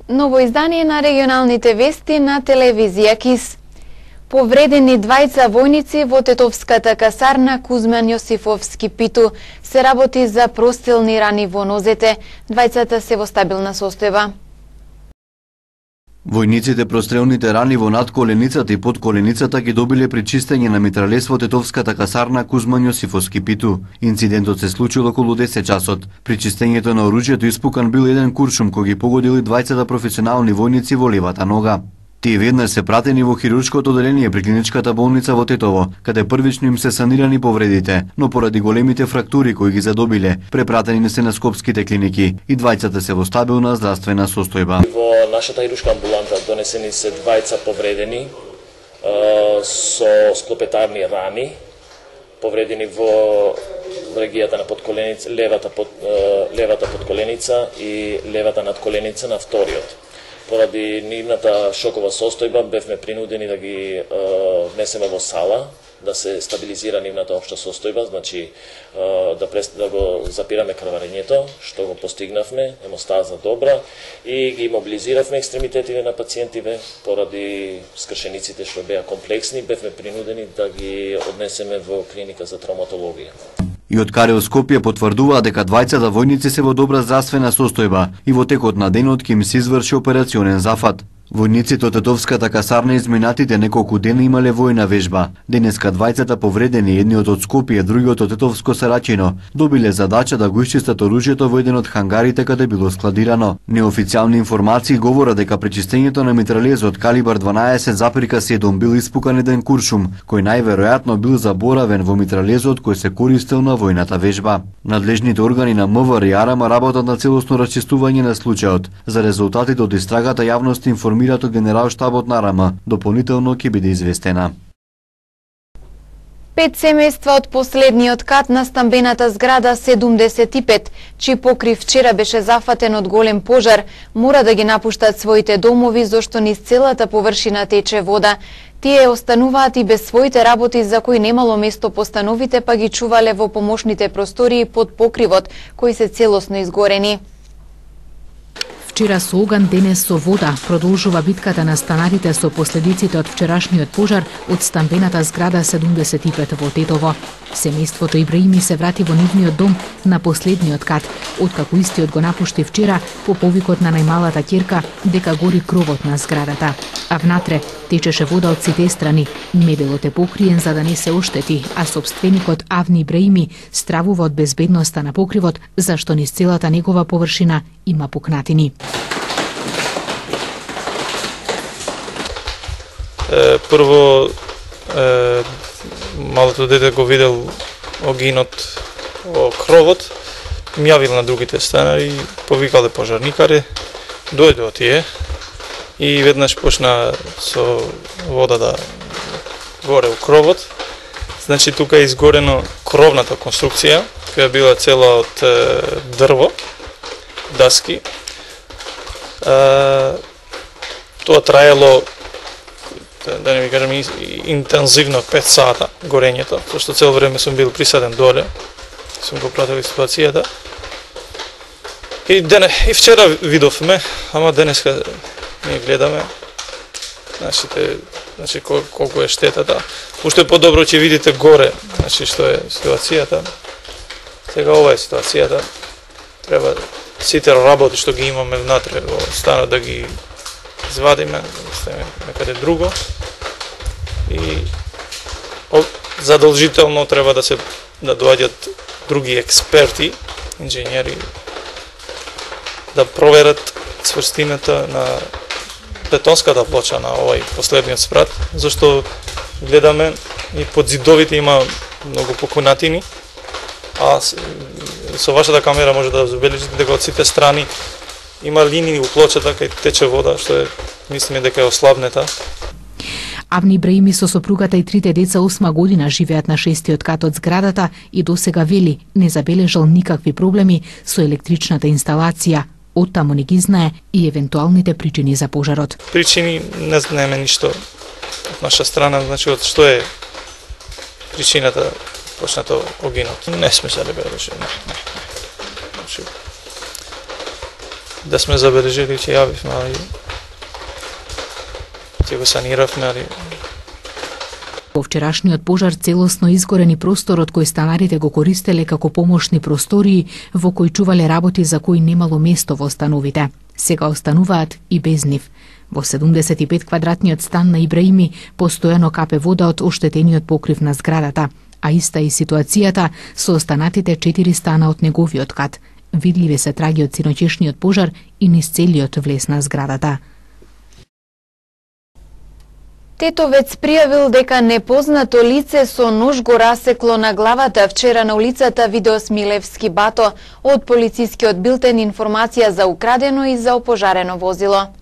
Ново издание на регионалните вести на телевизија КИС. Повредени двајца војници во тетовската касарна Кузман Јосифовски Питу. Се работи за прострелни рани во нозете. Двајцата се во стабилна состојба. Војниците прострелните рани во надколеницата и подколеницата ги добиле при чистење на митралес во тетовската касарна Кузман Јосифовски Питу. Инцидентот се случил околу 10 часот. При чистењето на оружјето испукан бил еден куршум кој ги погодили двајцата професионални војници во левата нога. Тие веднаш се пратени во хируршкото одделение при клиничката болница во Тетово, каде првично им се санирани повредите, но поради големите фрактури кои ги задобиле, препратени се на скопските клиники и двајцата се во стабилна здравствена состојба. Во нашата хируршка амбуланта донесени се двајца повредени со склопетарни рани, повредени во регијата на подколеница, левата подколеница и левата надколеница на вториот. Поради нивната шокова состојба бевме принудени да ги внесеме во сала, да се стабилизира нивната општа состојба, значи да го запираме крварењето, што го постигнавме, хемостаза добра, и ги мобилизиравме екстремитетиве на пациентиве поради скршениците што беа комплексни, бевме принудени да ги однесеме во клиника за травматологија. И од Карел Скопје потврдуваа дека двајцата војници се во добра здравствена состојба и во текот на денот ќе им се изврши операционен зафат. Војниците од тетовската касарна изминатите неколку дена имале војна вежба. Денеска двајцата повредени, едниот од Скопје, другиот од Тетовско Сарачино, добиле задача да го исчистат оружјето во еден од хангарите каде било складирано. Неофицијални информации говорат дека при чистењето на митралезот калибар 12,7 бил испукан еден куршум, кој најверојатно бил заборавен во митралезот кој се користел на војната вежба. Надлежните органи на МВР и АРМА работат на целосно расчистување на случајот. За резултатите од истрагата јавноста информираат од Генерал-штабот на АРМА. Дополнително ќе биде известена. 5 семејства од последниот кат на стамбената зграда 75, чиј покрив вчера беше зафатен од голем пожар, мора да ги напуштат своите домови зашто низ целата површина тече вода. Тие остануваат и без своите работи за кои немало место по становите, па ги чувале во помошните простории под покривот, кои се целосно изгорени. Вчера со оган, денес со вода продолжува битката на станарите со последиците од вчерашниот пожар од стамбената зграда 75 во Тетово. Семејството Ибраими се врати во нивниот дом на последниот кат, откако истиот го напушти вчера по повикот на најмалата ќерка дека гори кровот на зградата. А внатре течеше вода од сите страни. Мебелот е покриен за да не се оштети, а сопственикот Авни Ибраими стравува од безбедноста на покривот, зашто низ целата негова површина има пукнатини. Прво, малото дете го видел огинот во кровот, ми јавил на другите станари, повикале пожарникари, дојде од тие и веднаш почна со вода да горе у кровот. Значи тука е изгорено кровната конструкција, која била цела од дрво, даски. Тоа траело, да не ви кажам, интензивно 5 сата горењето, зашто цел време сум бил присаден доле, сум го пратил ситуацијата. И вчера видовме, ама денеска ние гледаме, значи колку е штетата. Уште подобро ќе видите горе, значи што е ситуацијата. Сега ова е ситуацијата. Треба сите работи што ги имаме внатре во станот да ги извадиме, ставиме некаде друго. И задолжително треба да доаѓат други експерти, инженери, да проверат цврстината на бетонската плоча на овој последниот спрат, зашто гледаме и под зидовите има многу покунатини, а со вашата камера може да забележите дека од сите страни има линии у плочата кај тече вода, што е, мислиме дека е ослабнета. Авни Ибраими со сопругата и трите деца 8 година живеат на 6-тиот кат од зградата и досега вели не забележал никакви проблеми со електричната инсталација. Оттаму не ги знае и евентуалните причини за пожарот. Причини не знаеме ништо од наша страна, значи од што е причината почнато огинот. Не сме се забележали, не. Значи, да сме забележили, ќе јавивме, али ќе го саниравме, али Во вчерашниот пожар целосно изгорени просторот кој станарите го користеле како помошни простории во кои чувале работи за кои немало место во становите. Сега остануваат и без нив. Во 75 квадратниот стан на Ибраими постојано капе вода од оштетениот покрив на зградата, а иста и ситуацијата со останатите 4 стана од неговиот кат. Видливи се траги од синоќешниот пожар и низ целиот влез на зградата. Тетовец пријавил дека непознато лице со нож го расекло на главата вчера на улицата Видос Милевски Бато. Од полицискиот билтен информација за украдено и за опожарено возило.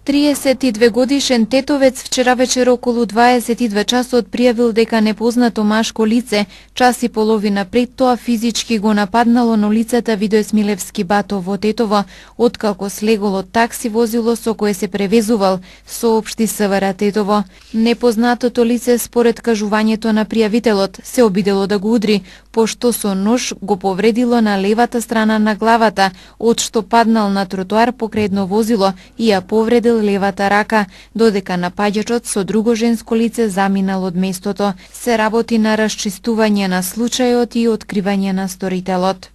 32 годишен тетовец вчера вечер околу 22 часот пријавил дека непознато машко лице час и половина пред тоа физички го нападнало на улицата Видос Милевски Бато во Тетово, откако слеголо такси возило со кое се превезувал, соопшти СВР Тетово. Непознатото лице според кажувањето на пријавителот се обидело да го удри, пошто со нож го повредило на левата страна на главата, од што паднал на тротоар покрај едно возило и ја повредил левата рака, додека напаѓачот со друго женско лице заминал од местото. Се работи на расчистување на случајот и откривање на сторителот.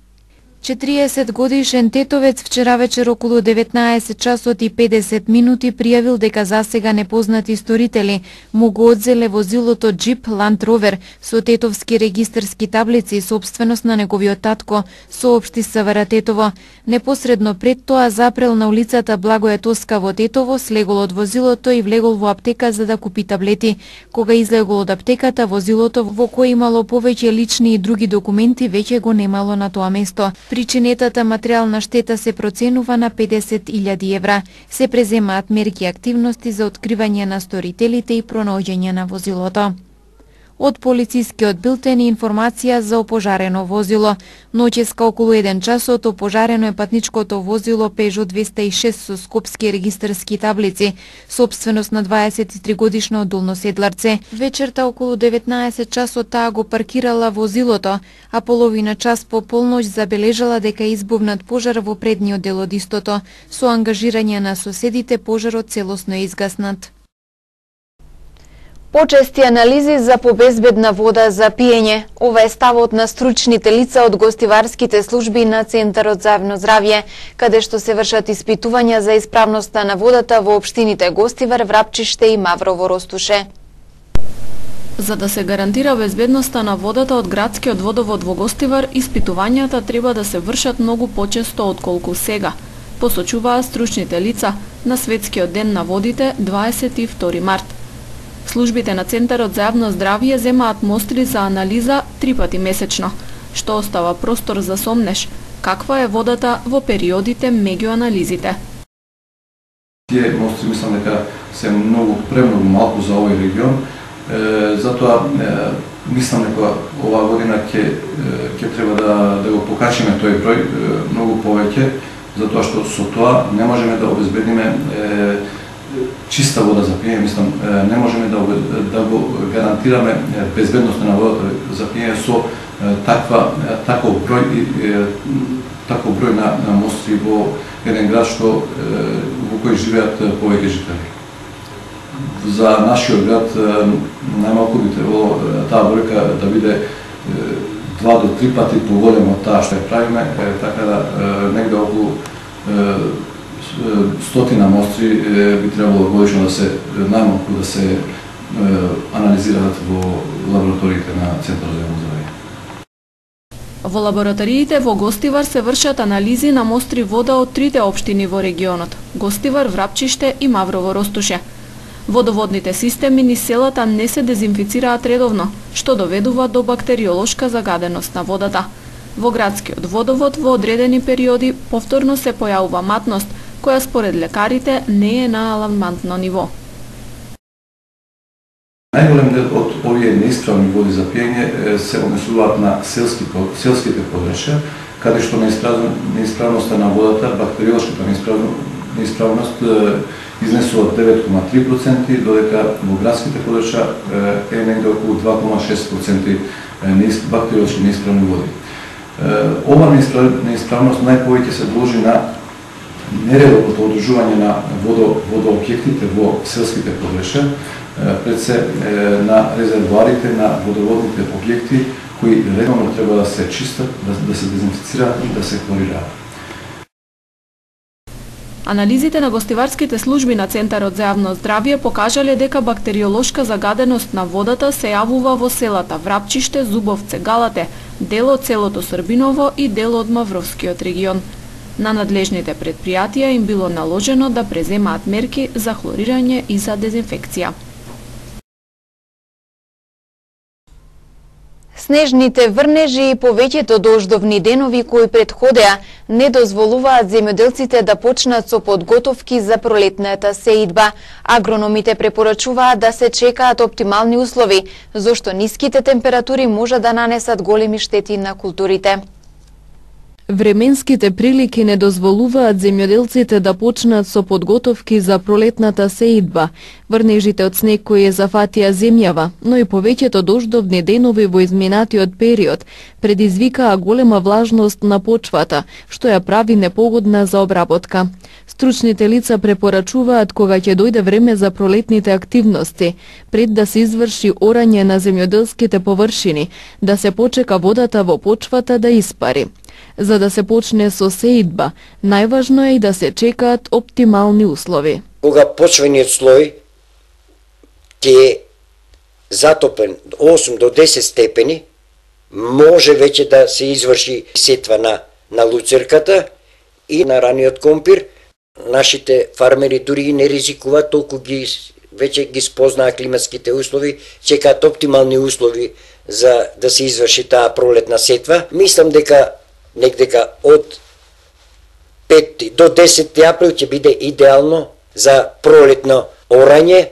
40 годишен тетовец вчера вечер околу 19 часот и 50 минути пријавил дека засега непознати сторители му го одзеле возилото джип Land Rover со тетовски регистарски таблици, сопственост на неговиот татко, соопшти СВР Тетово. Непосредно пред тоа запрел на улицата Благоја Тоска во Тетово, слегол од возилото и влегол во аптека за да купи таблети. Кога излегол од аптеката, возилото во кое имало повеќе лични и други документи веќе го немало на тоа место. Причинетата материјална штета се проценува на 50.000 евра. Се преземаат мерки и активности за откривање на сторителите и пронаоѓање на возилото. Од полицискиот билтен и информација за опожарено возило. Ноќеска околу 1 часот опожарено е патничкото возило Peugeot 206 со скопски регистарски таблици, сопственост на 23 годишно долно седларце. Вечерта околу 19 часот таа го паркирала возилото, а половина час по полноќ забележала дека избувнат пожар во предниот дел од истото. Со ангажирање на соседите пожарот целосно е изгаснат. Почести анализи за побезбедна вода за пиење. Ова е ставот на стручните лица од гостиварските служби на Центарот за јавно здравје, каде што се вршат испитувања за исправноста на водата во општините Гостивар, Врапчиште и Маврово Ростуше. За да се гарантира безбедноста на водата од градскиот водовод во Гостивар, испитувањата треба да се вршат многу почесто отколку сега, посочуваа стручните лица на Светскиот ден на водите 22 март. Службите на Центарот за јавно здравје земаат мостри за анализа 3 пати месечно, што остава простор за сомнеш каква е водата во периодите меѓу анализите. Тие мостри мислам дека се премногу малку за овој регион, затоа мислам дека оваа година ќе треба да го покачиме тој број многу повеќе, затоа што со тоа не можеме да обезбедиме чиста вода за пиење, мислам, не можеме да го гарантираме безбедноста на водата за пиење со таков број на мостри во еден град во кој живеат повеќе жители. За нашиот град најмалку би требало таа бројка да биде 2 до 3 пати поголема од таа што ја правиме, така да негде околу 100 мостри би требало годишно најмалку да се анализираат во лабораториите на Центарот за јавно здравје. Во лабораториите во Гостивар се вршат анализи на мостри вода од трите општини во регионот – Гостивар, Врапчиште и Маврово Ростуше. Водоводните системи низ селата не се дезинфицираат редовно, што доведува до бактериолошка загаденост на водата. Во градскиот водовод во одредени периоди повторно се појавува матност, која според лекарите не е на алармантно ниво. Најголем дел од овие неисправни води за пиење се однесуваат на селските подрачја, каде што неисправноста на водата, бактериолошката неисправност изнесува 9,3%, додека во градските подрачја е негде околу 2,6% бактериолошки неисправни води. Ова неисправност најповеќе се должи на нередовното одржување на водообјектите во селските подреше, пред се на резервоарите на водоводните објекти кои редовно треба да се чистат, да се дезинфицираат и да се хлорираат. Анализите на гостиварските служби на Центарот за јавно здравје покажале дека бактериолошка загаденост на водата се јавува во селата Врапчиште, Зубовце, Галате, дел од селото Србиново и дел од Мавровскиот регион. На надлежните предпријатија им било наложено да преземаат мерки за хлорирање и за дезинфекција. Снежните врнежи и повеќето дождовни денови кои предходеа не дозволуваат земјоделците да почнат со подготовки за пролетната сеидба. Агрономите препорачуваат да се чекаат оптимални услови, зашто ниските температури може да нанесат големи штети на културите. Временските прилики не дозволуваат земјоделците да почнат со подготовки за пролетната сеидба. Врнежите од снег кои ја зафатија земјава, но и повеќето дождовни денови во изминатиот период предизвикаа голема влажност на почвата, што ја прави непогодна за обработка. Стручните лица препорачуваат кога ќе дојде време за пролетните активности, пред да се извршиорање на земјоделските површини, да се почека водата во почвата да испари. За да се почне со сеидба, најважно е и да се чекаат оптимални услови. Кога почвениот слој ќе е затопен 8 до 10 степени, може веќе да се изврши сетва на луцерката и на раниот компир. Нашите фармери дури не ризикуваат, толку веќе ги спознаа климатските услови, чекаат оптимални услови за да се изврши таа пролетна сетва. Мислам дека некдека од 5 до 10 април ќе биде идеално за пролетноорање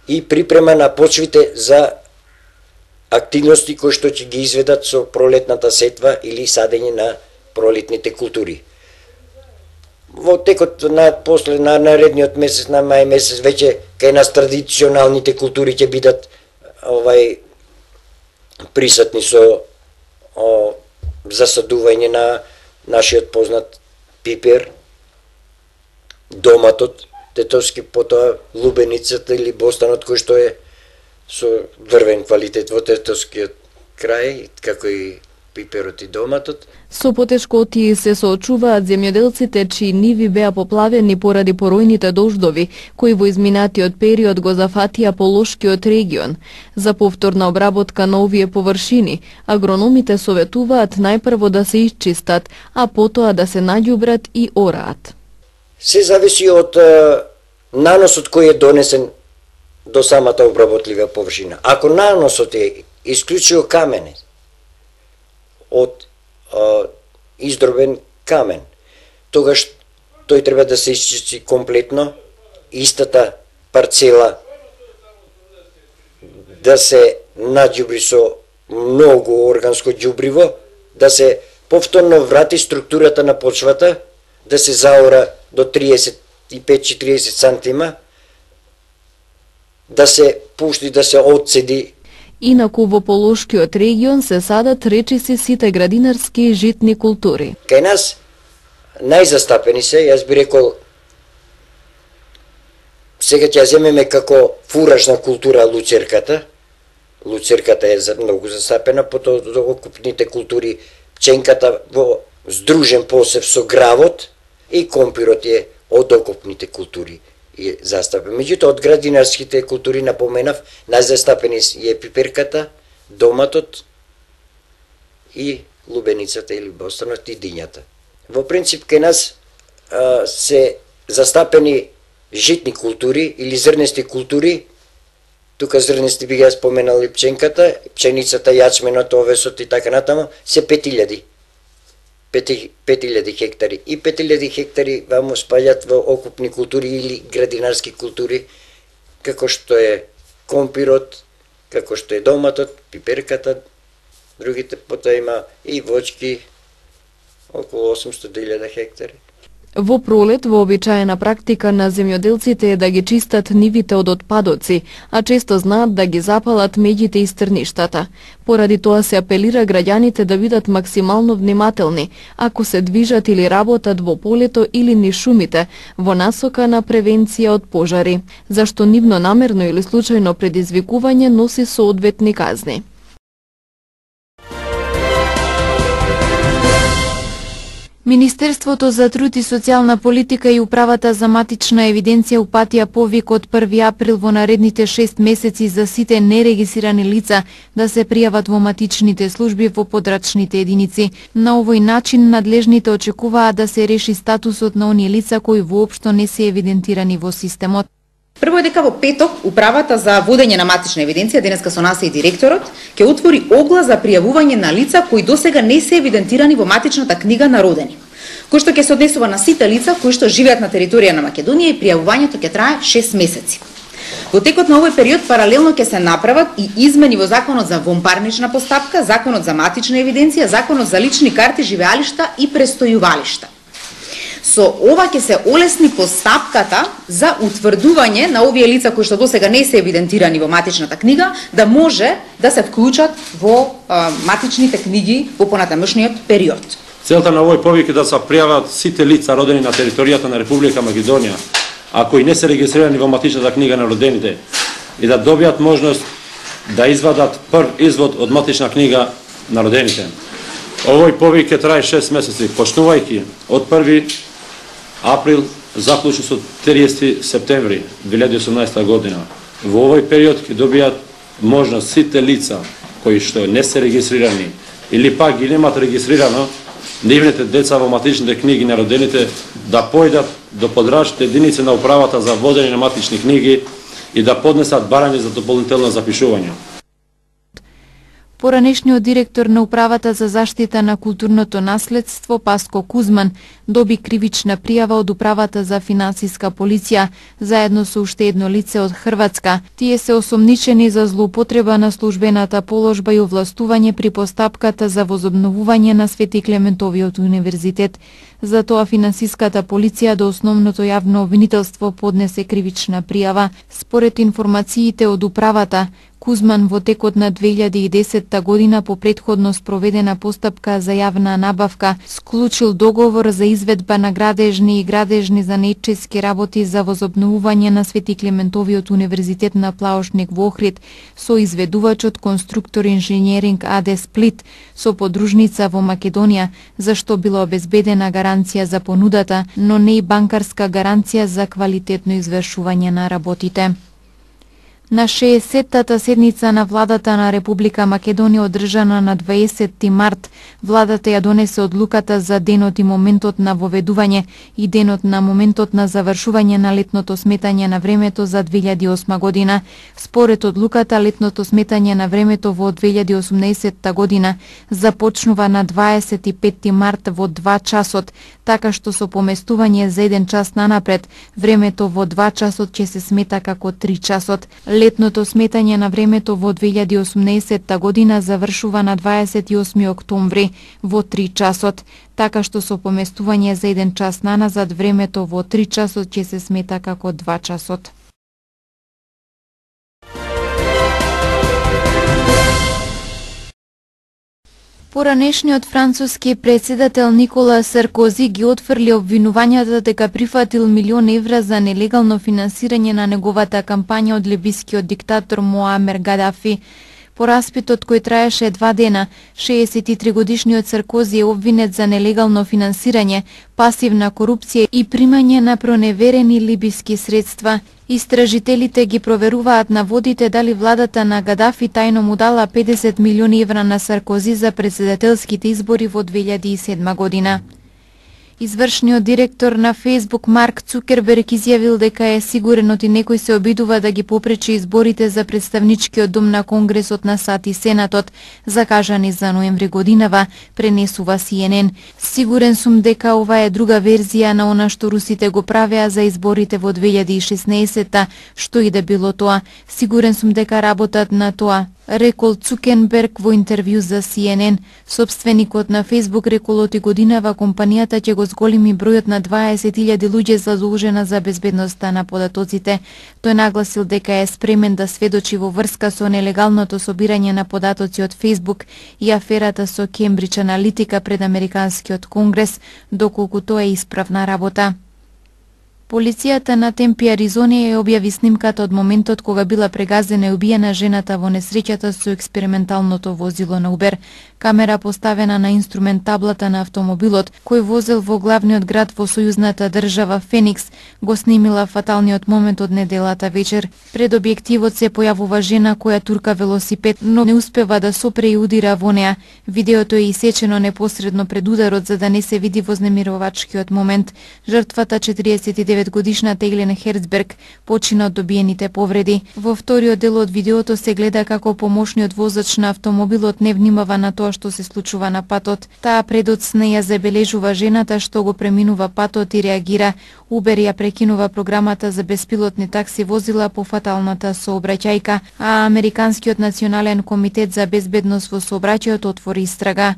и припрема на почвите за активности кои што ќе ги изведат со пролетната сетва или садење на пролетните култури. Во текот на наредниот месец, на мај месец, веќе кај нас традиционалните култури ќе бидат присутни со засадување на нашиот познат пипер, доматот, тетовски, потоа лубеницата или бостанот кој што е со дрвен квалитет во тетовскиот крај, како и пиперот и доматот. Со потешкоти се соочуваат земјоделците чии ниви беа поплавени поради поројните дождови, кои во изминатиот период го зафатија Полошкиот регион. За повторна обработка на овие површини, агрономите советуваат најпрво да се исчистат, а потоа да се наѓубрат и ораат. Се зависи од наносот кој е донесен до самата обработлива површина. Ако наносот е исклучио каменен, од издробен камен, тогаш тој треба да се исчисти комплетно, истата парцела да се наđубри со многу органско đубриво, да се повторно врати структурата на почвата, да се заора до 35-40 сантима, да се пушти, да се одцеди. Инаку во Полошкиот регион се садат речиси сите градинарски и житни култури. Кај нас најзастапени се, јас би рекол, сега ќе земеме како фуражна култура луцерката. Луцерката е многу застапена, потоа до окупните култури пченката во здружен посев со гравот и компирот е од окупните култури е застапен. Меѓутоа, од градинарските култури напоменав, најзастапени е пиперката, доматот и лубеницата или бостанот и дињата. Во принцип, кај нас се застапени житни култури или зрнести култури. Тука зрнести би ја споменал и пченката, пченицата, јачменот, овесот и така натаму, се 5000 хектари. И 5000 хектари вамо спаѓат во окупни култури или градинарски култури, како што е компирот, како што е доматот, пиперката, другите, потоа има и вочки, околу 800.000 хектари. Во пролет, вообичаена практика на земјоделците е да ги чистат нивите од отпадоци, а често знаат да ги запалат меѓите и стрништата. Поради тоа се апелира граѓаните да бидат максимално внимателни, ако се движат или работат во полето или низ шумите, во насока на превенција од пожари, зашто нивно намерно или случајно предизвикување носи соодветни казни. Министерството за труд и социјална политика и Управата за матична евиденција упатија повик од 1 април во наредните 6 месеци за сите нерегистрирани лица да се пријават во матичните служби во подрачните единици. На овој начин надлежните очекуваат да се реши статусот на оние лица кои воопшто не се евидентирани во системот. Прво е дека во петок Управата за водење на матична евиденција, денеска со нас е и директорот, ќе отвори оглас за пријавување на лица кои досега не се евидентирани во матичната книга на родени, кој што ќе се однесува на сите лица кои што живеат на територија на Македонија и пријавувањето ќе трае 6 месеци. Во текот на овој период паралелно ќе се направат и измени во Законот за вонпарнична постапка, Законот за матична евиденција, Законот за лични карти, живеалишта и престојувалишта. Со ова ќе се олесни постапката за утврдување на овие лица кои што досега не се евидентирани во матичната книга, да може да се вклучат во матичните книги во понатамошниот период. Целта на овој повик е да се пријават сите лица родени на територијата на Република Македонија, а кои не се регистрирани во матичната книга на родените, и да добијат можност да извадат прв извод од матична книга на родените. Овој повик ќе трае 6 месеци, почнувајќи од 1 април заклучно со 30 септември 2018 година. Во овој период ќе добијат можност сите лица кои што не се регистрирани или пак ги немат регистрирано нивните деца во матичните книги на родените да појдат до подрачните единици на Управата за водење на матични книги и да поднесат барање за дополнително запишување. Поранешниот директор на Управата за заштита на културното наследство Паско Кузман доби кривична пријава од Управата за финансиска полиција заедно со уште едно лице од Хрватска. Тие се осомничени за злоупотреба на службената положба и овластување при постапката за возобновување на Свети Клементовиот универзитет. Затоа финансиската полиција до основното јавно обвинителство поднесе кривична пријава. Според информациите од Управата, Кузман во текот на 2010 година по претходно спроведена постапка за јавна набавка склучил договор за изведба на градежни и градежни занечески работи за возобновување на Свети Клементовиот универзитет на Плаошник во Охрид со изведувачот Конструктор инженеринг АД Сплит со подружница во Македонија, за што била обезбедена гаранција за понудата, но не и банкарска гаранција за квалитетно извршување на работите. На 60-тата седница на владата на Република Македонија одржана на 20 март, владата ја донесе одлуката за денот и моментот на воведување и денот на моментот на завршување на летното сметање на времето за 2008 година. Според одлуката, летното сметање на времето во 2018 година започнува на 25 март во 2 часот, така што со поместување за 1 час нанапред, времето во 2 часот ќе се смета како 3 часот. Летното сметање на времето во 2018 година завршува на 28 октомври во 3 часот, така што со поместување за 1 час наназад времето во 3 часот ќе се смета како 2 часот. Поранешниот француски председател Никола Саркози ги отфрли обвинувањата дека прифатил €1.000.000 за нелегално финансирање на неговата кампања од либискиот диктатор Муамер Гадафи. По распитот кој траеше 2 дена, 63-годишниот Саркози е обвинет за нелегално финансирање, пасивна корупција и примање на проневерени либиски средства. Истражителите ги проверуваат наводите дали владата на Гадафи тајно му дала €50 милиони на Саркози за председателските избори во 2007 година. Извршниот директор на Facebook Марк Цукерберг изјавил дека е сигурен оти некој се обидува да ги попречи изборите за представничкиот дом на Конгресот на САД и Сенатот, закажани за ноември годинава, пренесува CNN. Сигурен сум дека ова е друга верзија на она што русите го правеа за изборите во 2016-та, што и да било тоа. Сигурен сум дека работат на тоа. рекол Цукенберг во интервју за CNN. Собственикот на Facebook рекол оти годинава компанијата ќе го зголеми бројот на 20.000 луѓе задолжена за безбедноста на податоците. Тој нагласил дека е спремен да сведочи во врска со нелегалното собирање на податоци од Facebook и аферата со Cambridge Analytica пред Американскиот конгрес, доколку тоа е исправна работа. Полицијата на Темпи, Аризона ја објави снимката од моментот кога била прегазена и убиена жената во несреќата со експерименталното возило на Убер. Камера поставена на инструмент таблата на автомобилот, кој возел во главниот град во сојузната држава Феникс, го снимила фаталниот момент од неделата вечер. Пред објективот се појавува жена која турка велосипед, но не успева да сопре и удира во неа. Видеото е исечено непосредно пред ударот за да не се види вознемирувачкиот момент. Жртвата, 49-годишната Ейлен Херцберг, почина од добиените повреди. Во вториот дел од видеото се гледа како помошниот возач на автомобилот не внимава на тоа што се случува на патот. Таа предот с неја забележува жената што го преминува патот и реагира. Убер ја прекинува програмата за беспилотни такси возила по фаталната сообраќајка, а Американскиот национален комитет за безбедност во сообраќајот отвори истрага.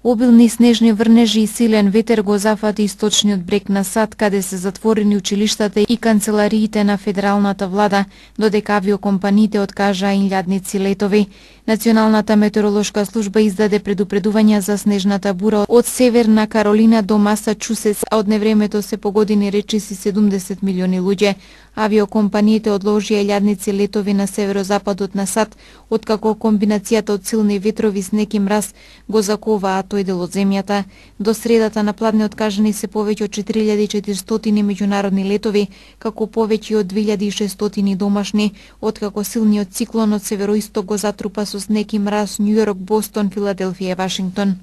Обилни снежни врнежи и силен ветер го зафати источниот брег на САД, каде се затворени училиштата и канцелариите на федералната влада, додека авиокомпаниите откажаа илјадници летови. Националната метеоролошка служба издаде предупредувања за снежната бура од Северна Каролина до Масачусетс, а од невремето се погодени речиси 70 милиони луѓе. Авиокомпаниите одложија илјадници летови на северозападот на САД, откако комбинацијата од силни ветрови, снег и мраз го заковаа тој дел од земјата. До средата на пладне откажани се повеќе од 4400 меѓународни летови, како повеќе од 2600 домашни, откако силниот циклон од североисток го затрупа со снег и мраз Њујорк, Бостон, Филаделфија и Вашингтон.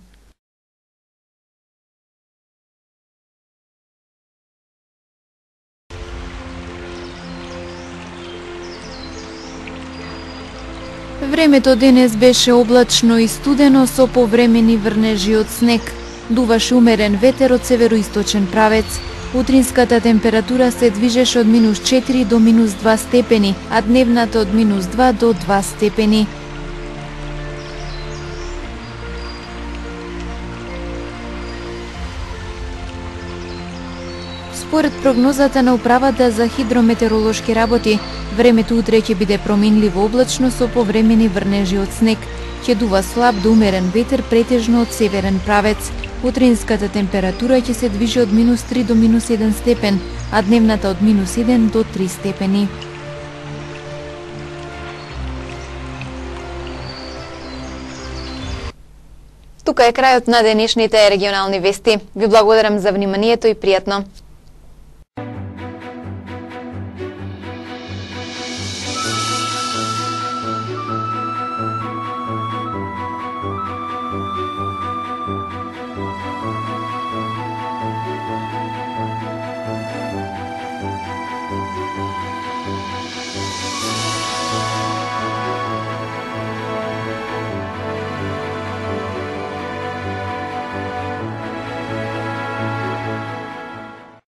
Времето денес беше облачно и студено со повремени врнежи од снег. Дуваше умерен ветер од североисточен правец. Утринската температура се движеше од -4 до -2 степени, а дневната од -2 до 2 степени. Според прогнозата на Управата за хидрометеоролошки работи, времето утре ќе биде променливо облачно со повремени врнежи од снег. Ќе дува слаб до умерен ветер претежно од северен правец. Утринската температура ќе се движи од -3 до -1 степен, а дневната од -1 до 3 степени. Тука е крајот на денешните регионални вести. Ви благодарам за вниманието и пријатно.